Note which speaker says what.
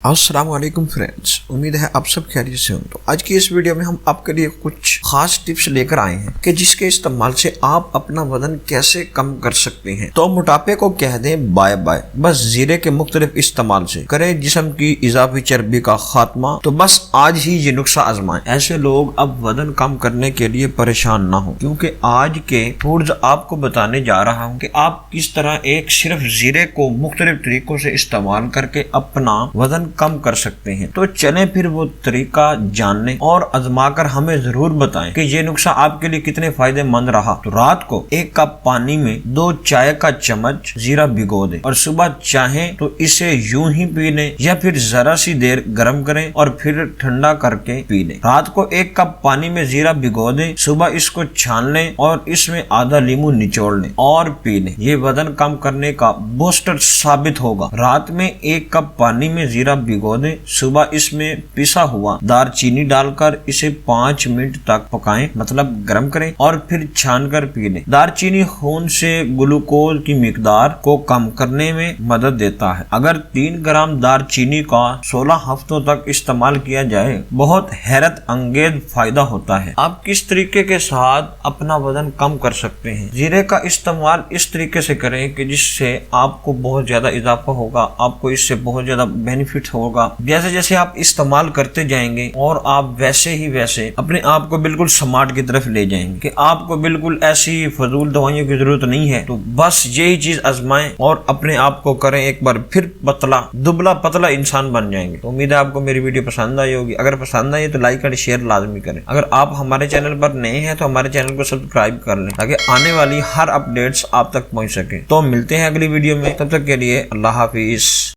Speaker 1: السلام علیکم فرینڈز، امید ہے آپ سب خیریت سے ہوں۔ تو آج کی اس ویڈیو میں ہم آپ کے لیے کچھ خاص ٹپس لے کر آئے ہیں کہ جس کے استعمال سے آپ اپنا وزن کیسے کم کر سکتے ہیں۔ تو موٹاپے کو کہہ دیں بائے بائے، بس زیرے کے مختلف استعمال سے کریں جسم کی اضافی چربی کا خاتمہ۔ تو بس آج ہی یہ نسخہ آزمائیں۔ ایسے لوگ اب وزن کم کرنے کے لیے پریشان نہ ہوں، کیونکہ آج کے ٹولز آپ کو بتانے جا رہا ہوں کہ آپ کس طرح ایک صرف زیرے کو مختلف طریقوں سے استعمال کر کے اپنا وزن کم کر سکتے ہیں۔ تو چلیں پھر وہ طریقہ جان لیں اور آزما کر ہمیں ضرور بتائیں کہ یہ نسخہ آپ کے لیے کتنے فائدے مند رہا۔ تو رات کو 1 کپ پانی میں 2 چائے کا چمچ زیرہ بھگو دیں اور صبح چاہیں تو اسے یوں ہی پی لیں یا پھر ذرا سی دیر گرم کریں اور پھر ٹھنڈا کر کے پی لیں۔ رات کو 1 کپ پانی میں زیرہ بھگو دیں، صبح اس کو چھان لیں اور اس میں آدھا لیمو نچوڑ لیں اور پی لیں۔ یہ وزن کم کرنے کا بوسٹر ثابت ہوگا۔ رات میں 1 کپ پانی میں زیرہ بھگو دیں، صبح اس میں پسا ہوا دار چینی ڈال کر اسے 5 منٹ تک پکائیں، مطلب گرم کریں اور پھر چھان کر پی لیں۔ دار چینی خون سے گلوکوز کی مقدار کو کم کرنے میں مدد دیتا ہے۔ اگر 3 گرام دار چینی کا 16 ہفتوں تک استعمال کیا جائے، بہت حیرت انگیز فائدہ ہوتا ہے۔ آپ کس طریقے کے ساتھ اپنا وزن کم کر سکتے ہیں؟ زیرے کا استعمال اس طریقے سے کریں کہ جس سے آپ کو بہت زیادہ اضافہ ہوگا، آپ کو اس سے بہت زیادہ بینیفٹ ہوگا۔ جیسے جیسے آپ استعمال کرتے جائیں گے اور آپ ویسے ہی ویسے اپنے آپ کو بالکل سمارٹ کی طرف لے جائیں گے کہ آپ کو بالکل ایسی فضول دوائیوں کی ضرورت نہیں ہے۔ تو بس یہی چیز آزمائیں اور اپنے آپ کو کریں ایک بار پھر پتلا، دبلا پتلا انسان بن جائیں گے۔ تو امید ہے آپ کو میری ویڈیو پسند آئی ہوگی۔ اگر پسند آئی تو لائک اور شیئر لازمی کریں۔ اگر آپ ہمارے چینل پر نئے ہیں تو ہمارے چینل کو سبسکرائب کر لیں تاکہ آنے والی ہر اپڈیٹس آپ تک پہنچ سکے۔ تو ملتے ہیں اگلی ویڈیو میں، تب تک کے لیے اللہ حافظ۔